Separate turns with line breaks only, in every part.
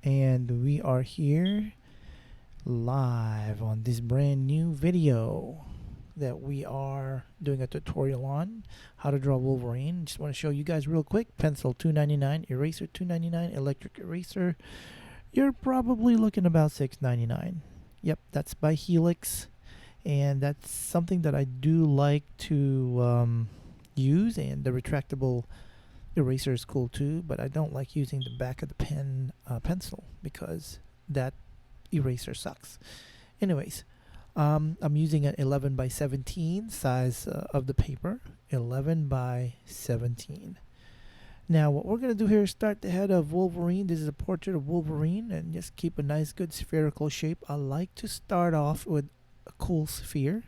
and we are here live on this brand new video that we are doing a tutorial on how to draw Wolverine. Just want to show you guys real quick. Pencil $2.99, eraser $2.99, electric eraser. You're probably looking about $6.99. Yep, that's by Helix, and that's something that I do like to use. And the retractable eraser is cool too, but I don't like using the back of the pencil because that eraser sucks. Anyways, I'm using an 11 by 17 size of the paper. 11 by 17. Now what we're going to do here is start the head of Wolverine. This is a portrait of Wolverine, and just keep a nice good spherical shape. I like to start off with a cool sphere.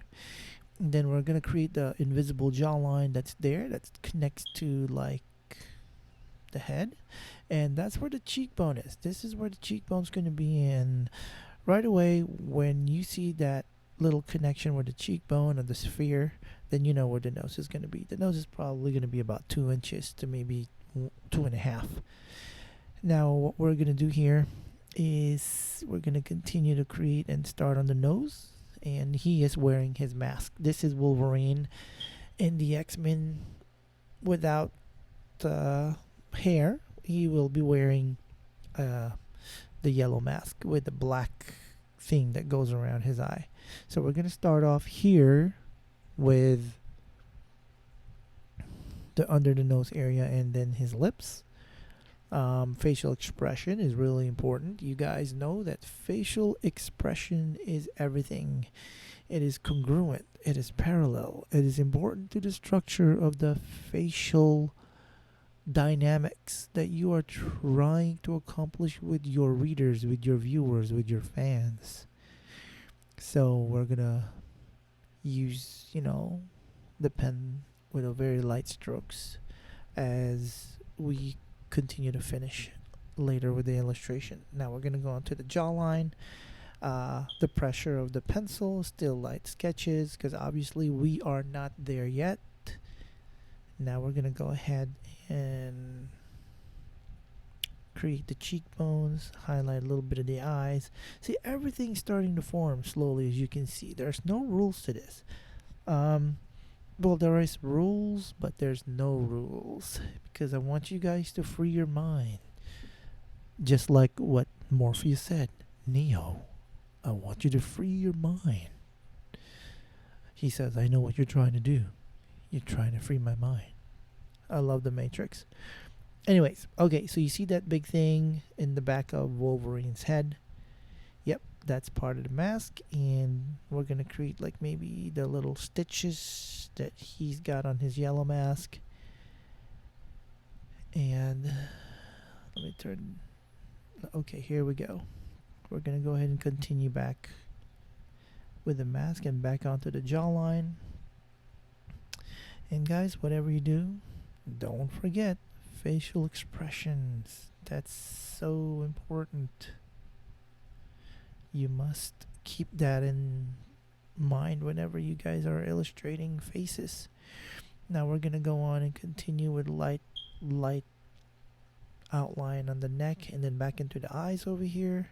And then we're going to create the invisible jawline that's there, that connects to like the head, and that's where the cheekbone is. This is where the cheekbone's going to be, and right away when you see that little connection with the cheekbone and the sphere, then you know where the nose is going to be. The nose is probably going to be about 2 inches to maybe 2.5. Now what we're going to do here is we're going to continue to create and start on the nose, and he is wearing his mask. This is Wolverine in the X-Men without hair. He will be wearing the yellow mask with the black thing that goes around his eye. So we're going to start off here with the under the nose area and then his lips. Facial expression is really important. You guys know that facial expression is everything. It is congruent, it is parallel, it is important to the structure of the facial dynamics that you are trying to accomplish with your readers, with your viewers, with your fans. So we're gonna use, the pen with a very light strokes as we continue to finish later with the illustration. Now we're gonna go on to the jawline. The pressure of the pencil, still light sketches, because obviously we are not there yet. Now we're going to go ahead and create the cheekbones, highlight a little bit of the eyes. See, everything's starting to form slowly, as you can see. There's no rules to this. Well, there is rules, but there's no rules, because I want you guys to free your mind. Just like what Morpheus said, Neo, I want you to free your mind. He says, I know what you're trying to do. You're trying to free my mind. I love the Matrix. Anyways, okay, so you see that big thing in the back of Wolverine's head? Yep, that's part of the mask, and we're going to create like maybe the little stitches that he's got on his yellow mask. And let me turn. Okay, here we go. We're going to go ahead and continue back with the mask and back onto the jawline. And guys, whatever you do, don't forget facial expressions. That's so important. You must keep that in mind whenever you guys are illustrating faces. Now we're going to go on and continue with light outline on the neck, and then back into the eyes over here.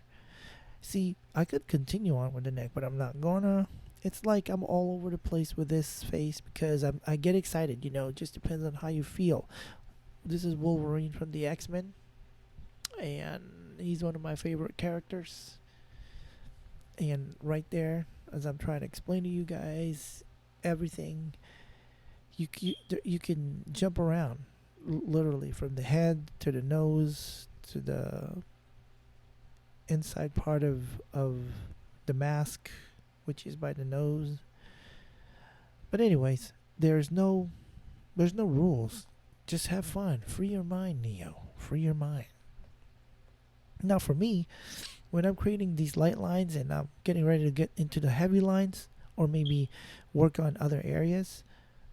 See, I could continue on with the neck, but I'm not gonna. It's like I'm all over the place with this face because I get excited, it just depends on how you feel. This is Wolverine from the X-Men, and he's one of my favorite characters. And right there, as I'm trying to explain to you guys everything, you can jump around literally from the head to the nose to the inside part of the mask, which is by the nose. But anyways, there's no rules. Just have fun. Free your mind, Neo. Free your mind. Now for me, when I'm creating these light lines and I'm getting ready to get into the heavy lines, or maybe work on other areas,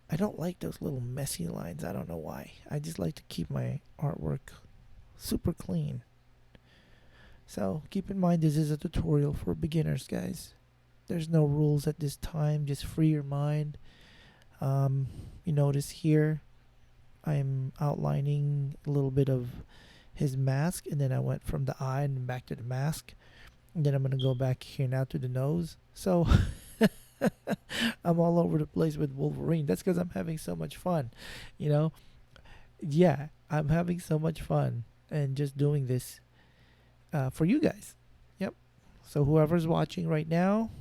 I don't like those little messy lines. I don't know why. I just like to keep my artwork super clean. So keep in mind, this is a tutorial for beginners, guys. There's no rules at this time. Just free your mind. You notice here I'm outlining a little bit of his mask, and then I went from the eye and back to the mask. And then I'm going to go back here now to the nose. So I'm all over the place with Wolverine. That's because I'm having so much fun. You know, yeah, I'm having so much fun and just doing this for you guys. Yep. So whoever's watching right now,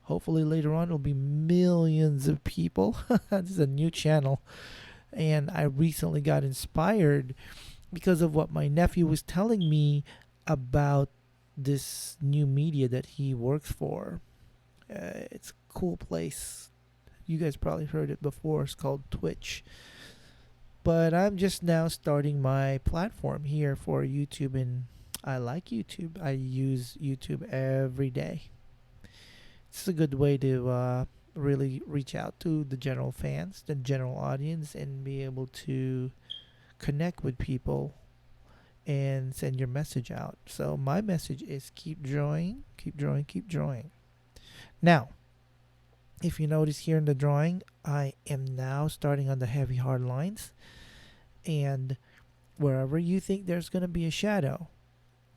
hopefully later on it'll be millions of people. This is a new channel. And I recently got inspired because of what my nephew was telling me about this new media that he works for. It's a cool place. You guys probably heard it before. It's called Twitch. But I'm just now starting my platform here for YouTube, and I like YouTube. I use YouTube every day. It's a good way to really reach out to the general fans, the general audience, and be able to connect with people and send your message out. So my message is keep drawing, keep drawing, keep drawing. Now, if you notice here in the drawing, I am now starting on the heavy hard lines. And wherever you think there's going to be a shadow,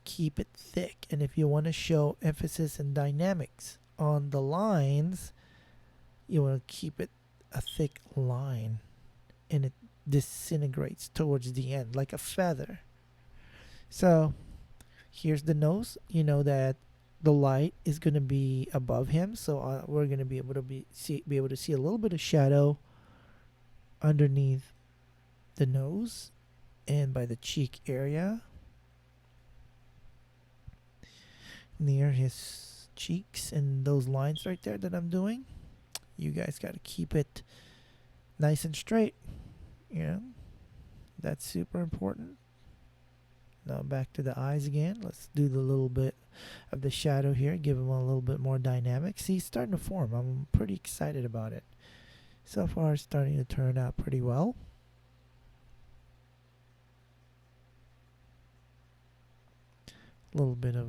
keep it thick. And if you want to show emphasis and dynamics on the lines, you want to keep it a thick line. And it disintegrates towards the end like a feather. So here's the nose. You know that the light is going to be above him, so we're going to be able to be able to see a little bit of shadow underneath the nose and by the cheek area near his cheeks, and those lines right there that I'm doing. You guys got to keep it nice and straight. You know, that's super important. Now back to the eyes again. Let's do the little bit of the shadow here. Give him a little bit more dynamic. See, it's starting to form. I'm pretty excited about it. So far, it's starting to turn out pretty well. A little bit of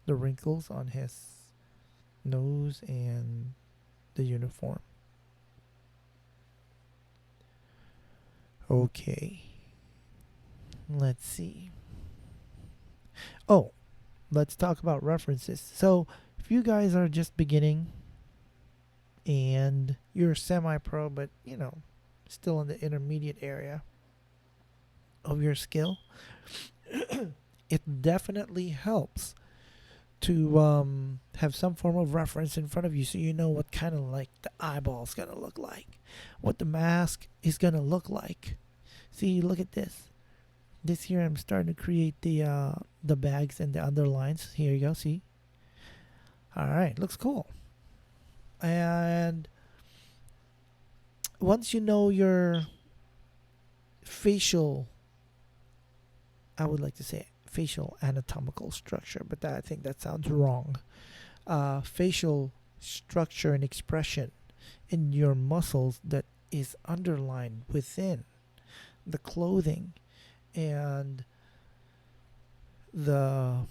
the wrinkles on his nose and the uniform. Okay. Let's see. Oh, let's talk about references. So, if you guys are just beginning and you're semi-pro, but you know, still in the intermediate area of your skill, it definitely helps to have some form of reference in front of you, so you know what kind of like the eyeball's gonna look like, what the mask is gonna look like. See, look at this. This here, I'm starting to create the bags and the underlines. Here you go. See. All right, looks cool. And once you know your facial, I would like to say facial anatomical structure, but I think that sounds wrong. Facial structure and expression in your muscles that is underlined within the clothing and the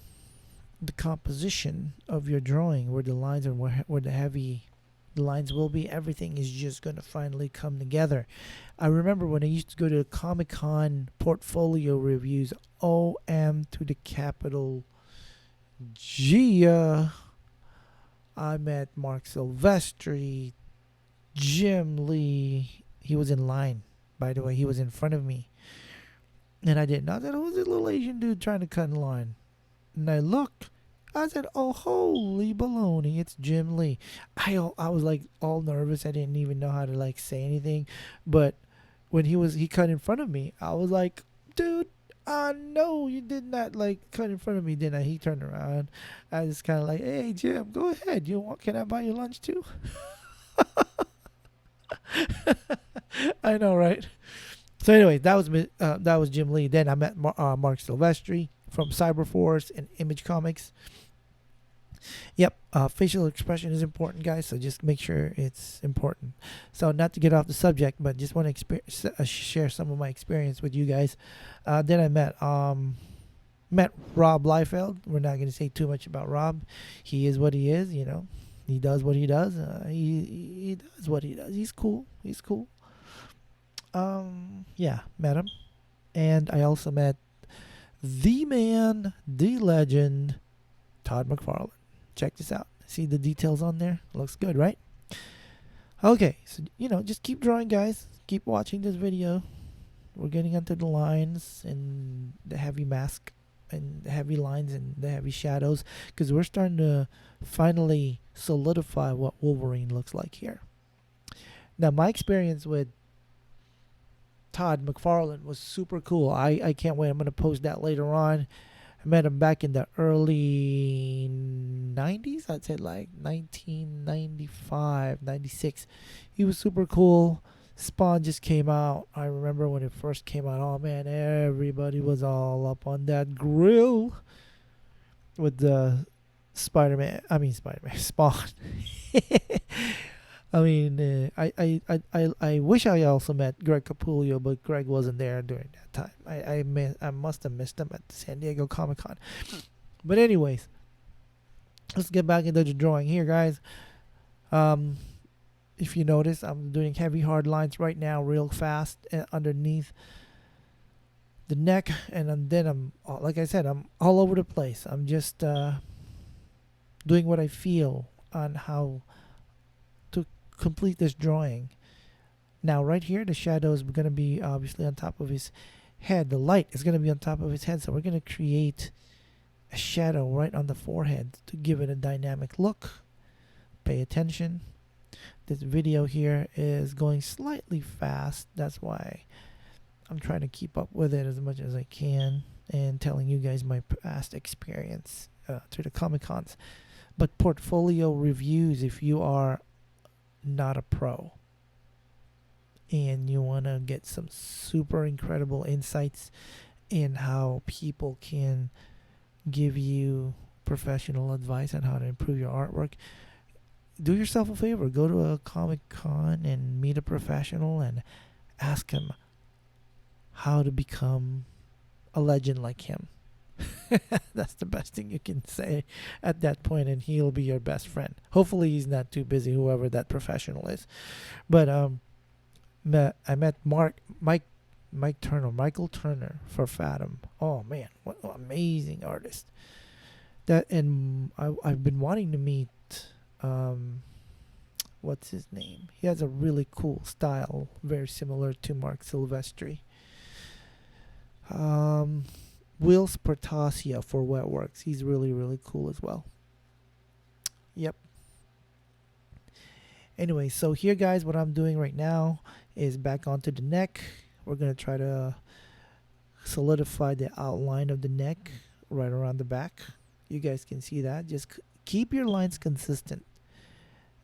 composition of your drawing, where the lines and where the lines will be. Everything is just going to finally come together. I remember when I used to go to Comic-Con portfolio reviews, OM to the capital G. I met Mark Silvestri, Jim Lee. He was in line, by the way. He was in front of me. And I didn't. I said, who's this little Asian dude trying to cut in line? And I looked. I said, oh, holy baloney, it's Jim Lee. I was like all nervous. I didn't even know how to like say anything. But when he cut in front of me, I was like, dude, no, you did not like cut in front of me, didn't I? He turned around. I was kind of like, hey, Jim, go ahead. Can I buy you lunch too? I know, right? So anyway, that was Jim Lee. Then I met Mark Silvestri from Cyberforce and Image Comics. Yep, facial expression is important, guys, so just make sure it's important. So not to get off the subject, but just want to share some of my experience with you guys. Then I met Rob Liefeld. We're not going to say too much about Rob. He is what he is, you know. He does what he does. He does what he does. He's cool. Yeah, met him. And I also met the man, the legend, Todd McFarlane. Check this out. See the details on there? Looks good, right? Okay, so just keep drawing, guys. Keep watching this video. We're getting into the lines and the heavy mask and the heavy lines and the heavy shadows, because we're starting to finally solidify what Wolverine looks like here. Now, my experience with Todd McFarlane was super cool. I can't wait. I'm going to post that later on. I met him back in the early 90s. I'd say like 1995, 96. He was super cool. Spawn just came out. I remember when it first came out. Oh man, everybody was all up on that grill with the Spider-Man. Spawn. I mean, I wish I also met Greg Capullo, but Greg wasn't there during that time. I must have missed him at San Diego Comic-Con. But anyways, let's get back into the drawing here, guys. If you notice, I'm doing heavy hard lines right now, real fast, underneath the neck, and then I'm, like I said, I'm all over the place. I'm just doing what I feel on how to complete this drawing. Now, right here, the shadow is going to be obviously on top of his head. The light is going to be on top of his head, so we're going to create a shadow right on the forehead to give it a dynamic look. Pay attention. This video here is going slightly fast. That's why I'm trying to keep up with it as much as I can and telling you guys my past experience through the Comic-Cons. But portfolio reviews, if you are not a pro and you want to get some super incredible insights in how people can give you professional advice on how to improve your artwork, do yourself a favor. Go to a Comic-Con and meet a professional and ask him how to become a legend like him. That's the best thing you can say at that point, and he'll be your best friend. Hopefully he's not too busy, whoever that professional is. But I met Michael Turner for Fathom. Oh man, what an amazing artist. I've been wanting to meet what's his name? He has a really cool style, very similar to Mark Silvestri. Will Spartacia for Wetworks. He's really, really cool as well. Yep. Anyway, so here, guys, what I'm doing right now is back onto the neck. We're going to try to solidify the outline of the neck right around the back. You guys can see that. Just keep your lines consistent.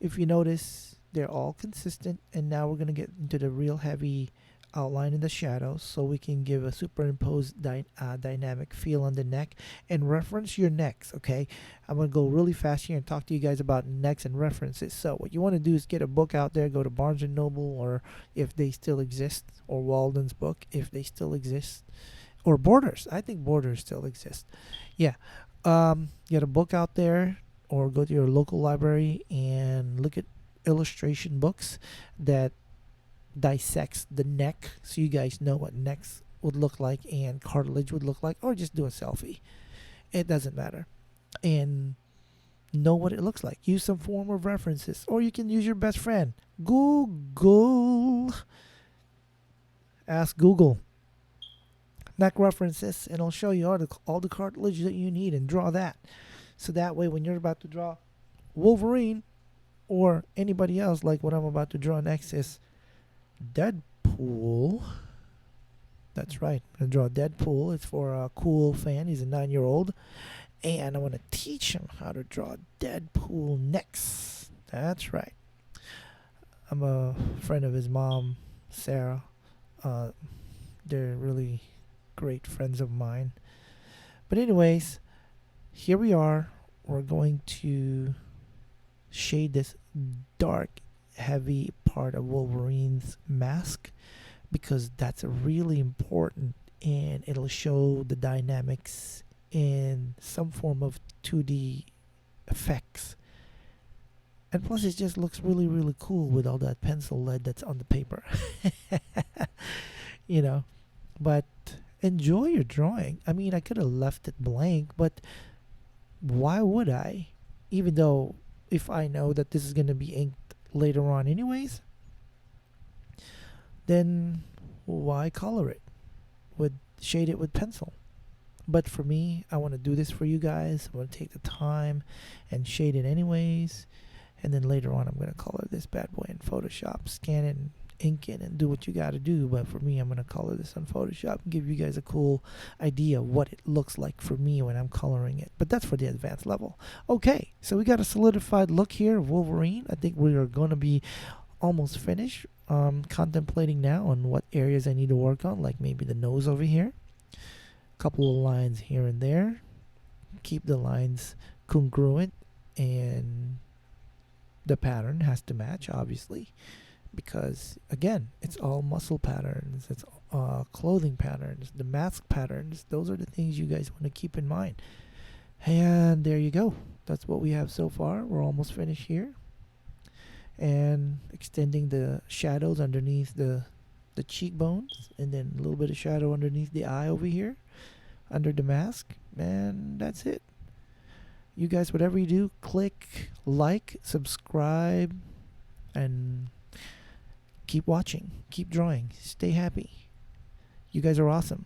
If you notice, they're all consistent, and now we're going to get into the real heavy outline in the shadows so we can give a superimposed dynamic feel on the neck. And reference your necks, okay? I'm going to go really fast here and talk to you guys about necks and references. So what you want to do is get a book out there, go to Barnes & Noble, or if they still exist, or Walden's book if they still exist, or Borders. I think Borders still exist. Yeah. Get a book out there, or go to your local library and look at illustration books that dissects the neck, so you guys know what necks would look like and cartilage would look like, or just do a selfie. It doesn't matter. And know what it looks like. Use some form of references, or you can use your best friend, Google. Ask Google neck references, and it'll show you all the cartilage that you need, and draw that. So that way, when you're about to draw Wolverine or anybody else, like what I'm about to draw next is Deadpool. That's right. I'm going to draw Deadpool. It's for a cool fan. He's a 9-year-old. And I want to teach him how to draw Deadpool next. That's right. I'm a friend of his mom, Sarah. They're really great friends of mine. But anyways, here we are. We're going to shade this dark, heavy part of Wolverine's mask, because that's really important, and it'll show the dynamics in some form of 2D effects. And plus, it just looks really, really cool with all that pencil lead that's on the paper. You know, but enjoy your drawing. I mean, I could have left it blank, but why would I? Even though if I know that this is going to be inked later on anyways, then why color it with shade it with pencil? But for me, I want to do this for you guys. I want to take the time and shade it anyways. And then later on, I'm going to color this bad boy in Photoshop, scan it and ink it and do what you got to do. But for me, I'm going to color this on Photoshop and give you guys a cool idea of what it looks like for me when I'm coloring it. But that's for the advanced level. Okay, so we got a solidified look here of Wolverine. I think we are going to be almost finished. Contemplating now on what areas I need to work on, like maybe the nose over here. Couple of lines here and there. Keep the lines congruent, and the pattern has to match, obviously, because again, it's all muscle patterns, it's clothing patterns, the mask patterns. Those are the things you guys want to keep in mind. And there you go. That's what we have so far. We're almost finished here, and extending the shadows underneath the cheekbones, and then a little bit of shadow underneath the eye over here under the mask, and that's it. You guys, whatever you do, click like, subscribe, and keep watching, keep drawing, stay happy. You guys are awesome.